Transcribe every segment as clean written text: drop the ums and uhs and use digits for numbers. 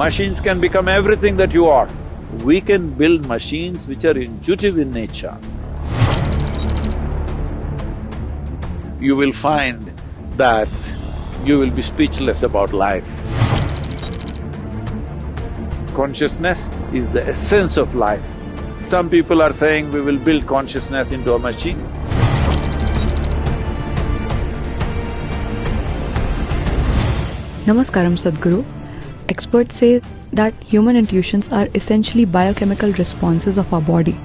Machines can become everything that you are. We can build machines which are intuitive in nature. You will find that you will be speechless about life. Consciousness is the essence of life. Some people are saying we will build consciousness into a machine. Namaskaram, Sadhguru. Experts say that human intuitions are essentially biochemical responses of our body.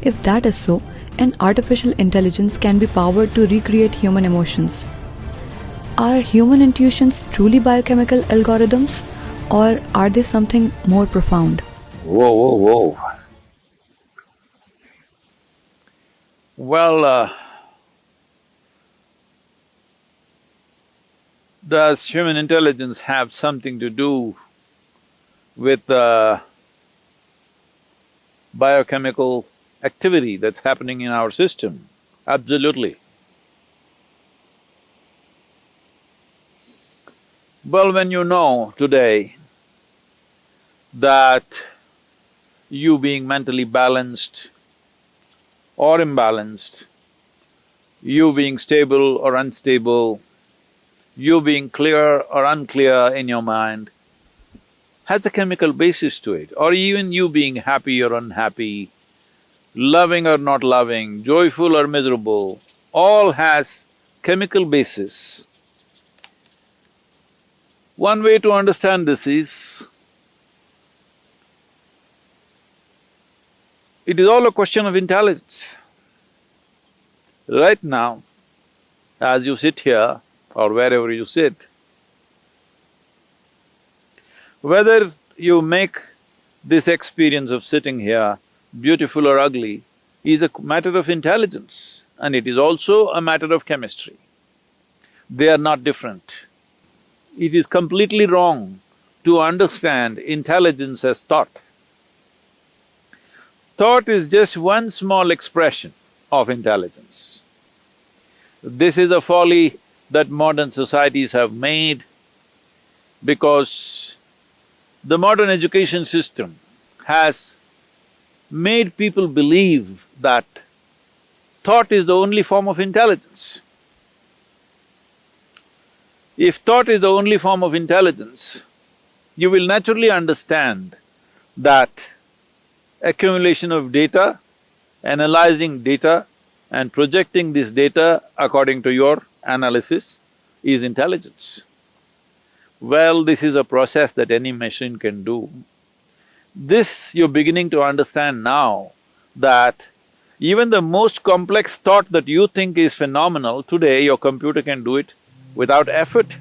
If that is so, an artificial intelligence can be powered to recreate human emotions. Are human intuitions truly biochemical algorithms, or are they something more profound? Whoa. Well, does human intelligence have something to do with biochemical activity that's happening in our system? Absolutely. Well, when you know today that you being mentally balanced or imbalanced, you being stable or unstable, you being clear or unclear in your mind, has a chemical basis to it, or even you being happy or unhappy, loving or not loving, joyful or miserable, all has chemical basis. One way to understand this is, it is all a question of intelligence. Right now, as you sit here or wherever you sit, whether you make this experience of sitting here beautiful or ugly is a matter of intelligence, and it is also a matter of chemistry. They are not different. It is completely wrong to understand intelligence as thought. Thought is just one small expression of intelligence. This is a folly that modern societies have made because the modern education system has made people believe that thought is the only form of intelligence. If thought is the only form of intelligence, you will naturally understand that accumulation of data, analyzing data and projecting this data according to your analysis is intelligence. Well, this is a process that any machine can do. This you're beginning to understand now, that even the most complex thought that you think is phenomenal, today your computer can do it without effort.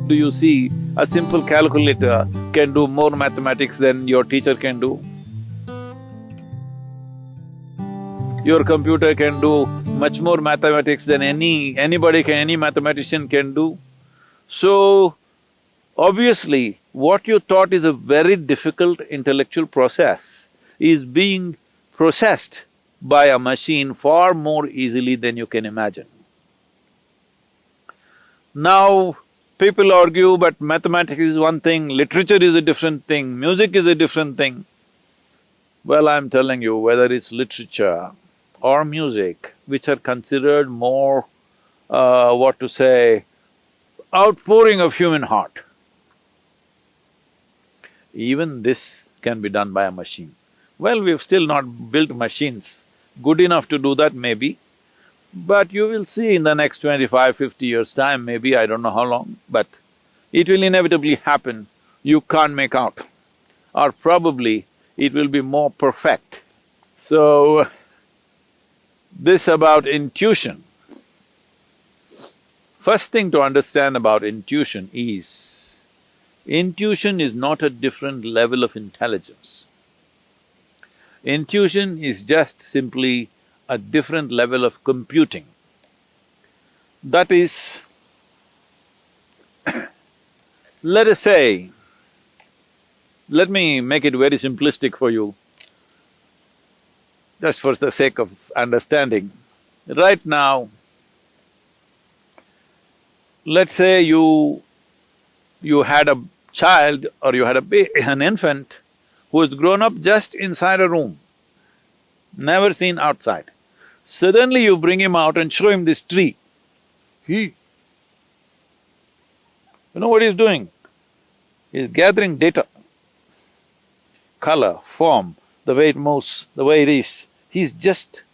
Do you see a simple calculator can do more mathematics than your teacher can do? Your computer can do much more mathematics than any mathematician can do. So, obviously, what you thought is a very difficult intellectual process is being processed by a machine far more easily than you can imagine. Now, people argue, but mathematics is one thing, literature is a different thing, music is a different thing. Well, I'm telling you, whether it's literature or music, which are considered more, outpouring of human heart, even this can be done by a machine. Well, we've still not built machines good enough to do that maybe, but you will see in the next 25-50 years' time, maybe, I don't know how long, but it will inevitably happen. You can't make out, or probably it will be more perfect. So, this about intuition. First thing to understand about intuition is not a different level of intelligence. Intuition is just simply a different level of computing. That is, let us say, let me make it very simplistic for you, just for the sake of understanding. Right now, Let's say you had a child or you had an infant who has grown up just inside a room, never seen outside. Suddenly you bring him out and show him this tree. You know what he's doing? He's gathering data, color, form, the way it moves, the way it is. He's just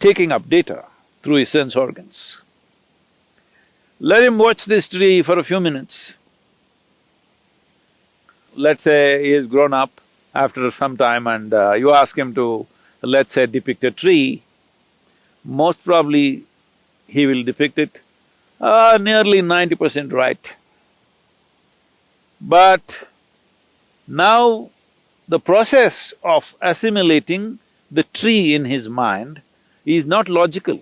taking up data through his sense organs. Let him watch this tree for a few minutes. Let's say he has grown up after some time and you ask him to, let's say, depict a tree, most probably he will depict it nearly 90% right. But now the process of assimilating the tree in his mind is not logical.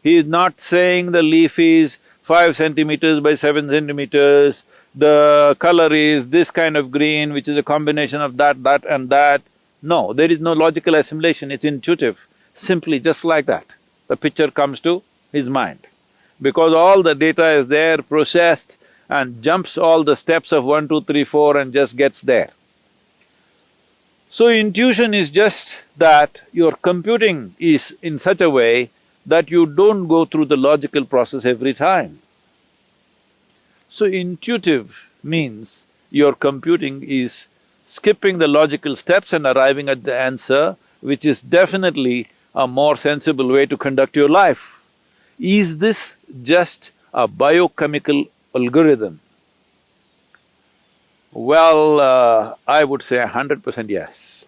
He is not saying the leaf is 5 centimeters by 7 centimeters, the color is this kind of green, which is a combination of that, that and that. No, there is no logical assimilation, it's intuitive, simply just like that. The picture comes to his mind. Because all the data is there, processed, and jumps all the steps of 1, 2, 3, 4 and just gets there. So intuition is just that your computing is in such a way that you don't go through the logical process every time. So intuitive means your computing is skipping the logical steps and arriving at the answer, which is definitely a more sensible way to conduct your life. Is this just a biochemical algorithm? Well, I would say 100% yes.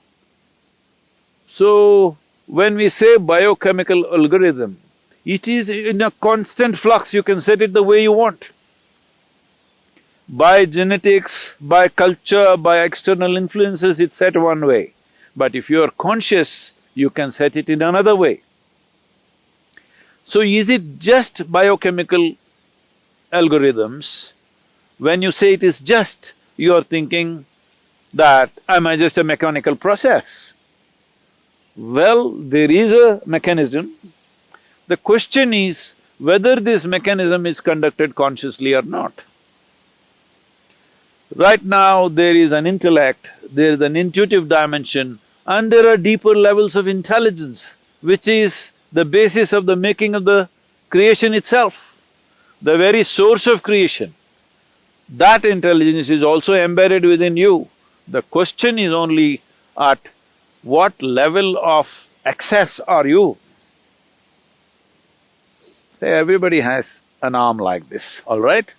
So, when we say biochemical algorithm, it is in a constant flux, you can set it the way you want. By genetics, by culture, by external influences, it's set one way. But if you are conscious, you can set it in another way. So is it just biochemical algorithms? When you say it is just, you are thinking that, am I just a mechanical process? Well, there is a mechanism. The question is whether this mechanism is conducted consciously or not. Right now, there is an intellect, there is an intuitive dimension, and there are deeper levels of intelligence, which is the basis of the making of the creation itself, the very source of creation. That intelligence is also embedded within you. The question is only at what level of access are you? Say, everybody has an arm like this, all right?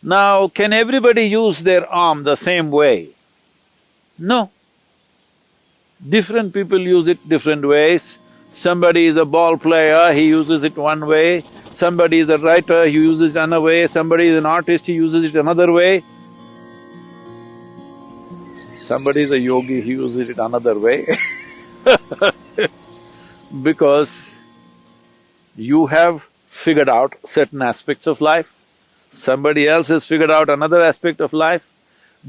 Now, can everybody use their arm the same way? No. Different people use it different ways. Somebody is a ball player, he uses it one way. Somebody is a writer, he uses it another way. Somebody is an artist, he uses it another way. Somebody is a yogi, he uses it another way because you have figured out certain aspects of life, somebody else has figured out another aspect of life.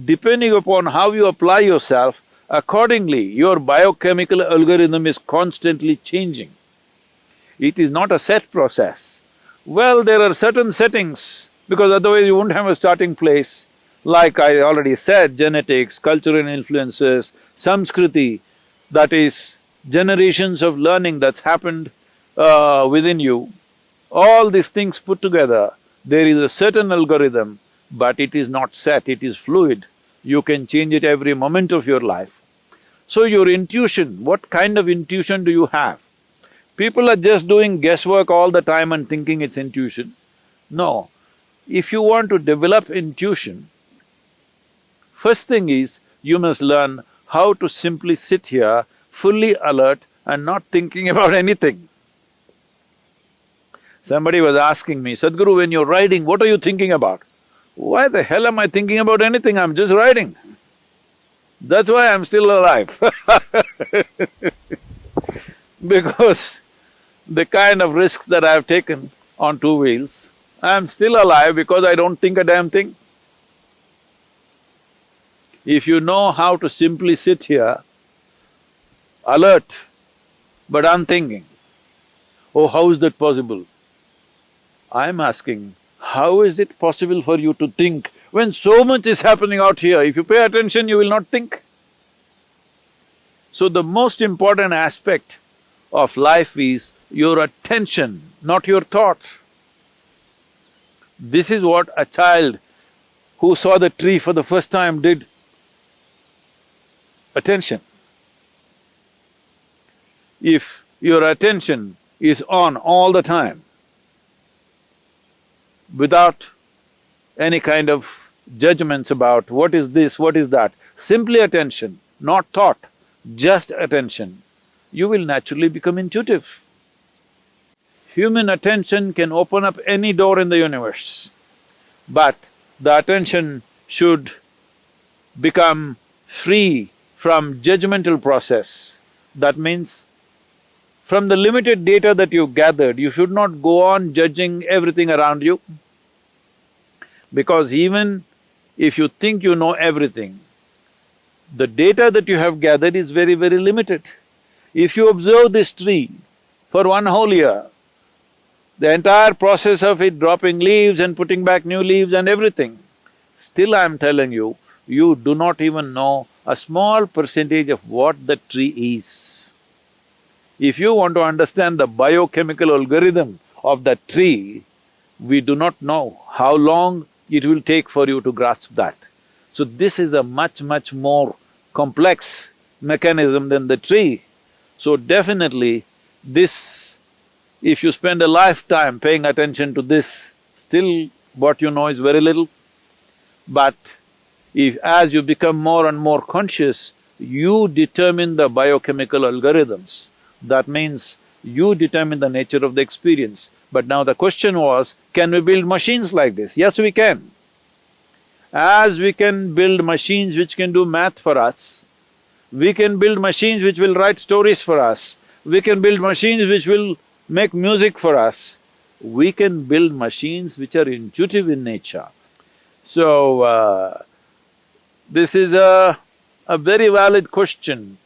Depending upon how you apply yourself, accordingly, your biochemical algorithm is constantly changing. It is not a set process. Well, there are certain settings, because otherwise you won't have a starting place. Like I already said, genetics, cultural influences, samskriti, that is generations of learning that's happened within you. All these things put together, there is a certain algorithm, but it is not set, it is fluid. You can change it every moment of your life. So your intuition, what kind of intuition do you have? People are just doing guesswork all the time and thinking it's intuition. No. If you want to develop intuition, first thing is, you must learn how to simply sit here, fully alert and not thinking about anything. Somebody was asking me, Sadhguru, when you're riding, what are you thinking about? Why the hell am I thinking about anything? I'm just riding. That's why I'm still alive because the kind of risks that I've taken on 2 wheels, I'm still alive because I don't think a damn thing. If you know how to simply sit here, alert but unthinking, Oh, how is that possible? I'm asking, how is it possible for you to think when so much is happening out here? If you pay attention, you will not think. So the most important aspect of life is your attention, not your thoughts. This is what a child who saw the tree for the first time did. Attention. If your attention is on all the time, without any kind of judgments about what is this, what is that, simply attention, not thought, just attention, you will naturally become intuitive. Human attention can open up any door in the universe, but the attention should become free from judgmental process. That means, from the limited data that you've gathered, you should not go on judging everything around you. Because even if you think you know everything, the data that you have gathered is very, very limited. If you observe this tree for one whole year, the entire process of it dropping leaves and putting back new leaves and everything, still I'm telling you, you do not even know a small percentage of what the tree is. If you want to understand the biochemical algorithm of that tree, we do not know how long it will take for you to grasp that. So this is a much, much more complex mechanism than the tree. So definitely this, if you spend a lifetime paying attention to this, still what you know is very little. But if as you become more and more conscious, you determine the biochemical algorithms. That means you determine the nature of the experience. But now the question was, can we build machines like this? Yes, we can. As we can build machines which can do math for us, we can build machines which will write stories for us, we can build machines which will make music for us, we can build machines which are intuitive in nature. So, this is a very valid question.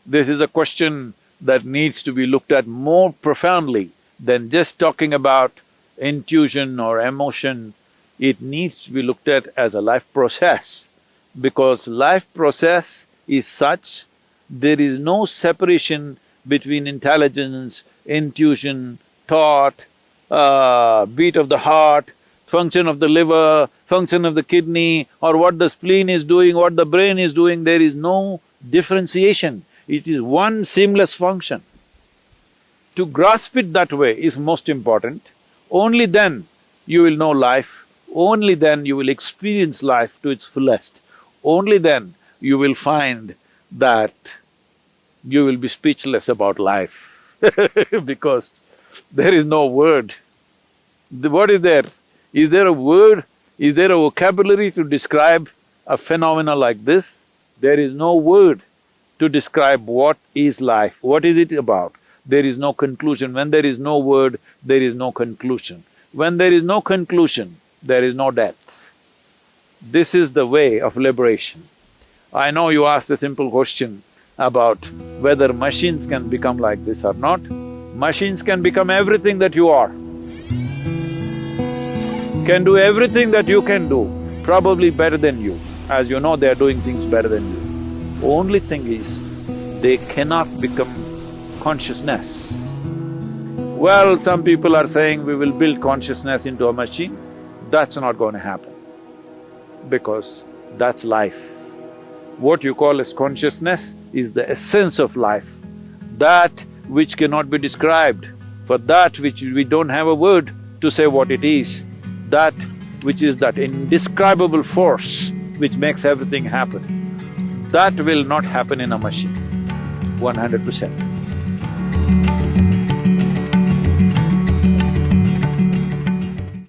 This is a question that needs to be looked at more profoundly than just talking about intuition or emotion. It needs to be looked at as a life process, because life process is such, there is no separation between intelligence, intuition, thought, beat of the heart, function of the liver, function of the kidney, or what the spleen is doing, what the brain is doing. There is no differentiation. It is one seamless function. To grasp it that way is most important. Only then you will know life, only then you will experience life to its fullest. Only then you will find that you will be speechless about life because there is no word. What is there? Is there a word? Is there a vocabulary to describe a phenomena like this? There is no word to describe what is life, what is it about. There is no conclusion. When there is no word, there is no conclusion. When there is no conclusion, there is no death. This is the way of liberation. I know you asked a simple question about whether machines can become like this or not. Machines can become everything that you are, can do everything that you can do, probably better than you. As you know, they are doing things better than you. Only thing is, they cannot become consciousness. Well, some people are saying we will build consciousness into a machine. That's not going to happen, because that's life. What you call as consciousness is the essence of life, that which cannot be described, for that which we don't have a word to say what it is, that which is that indescribable force which makes everything happen. That will not happen in a machine, 100%.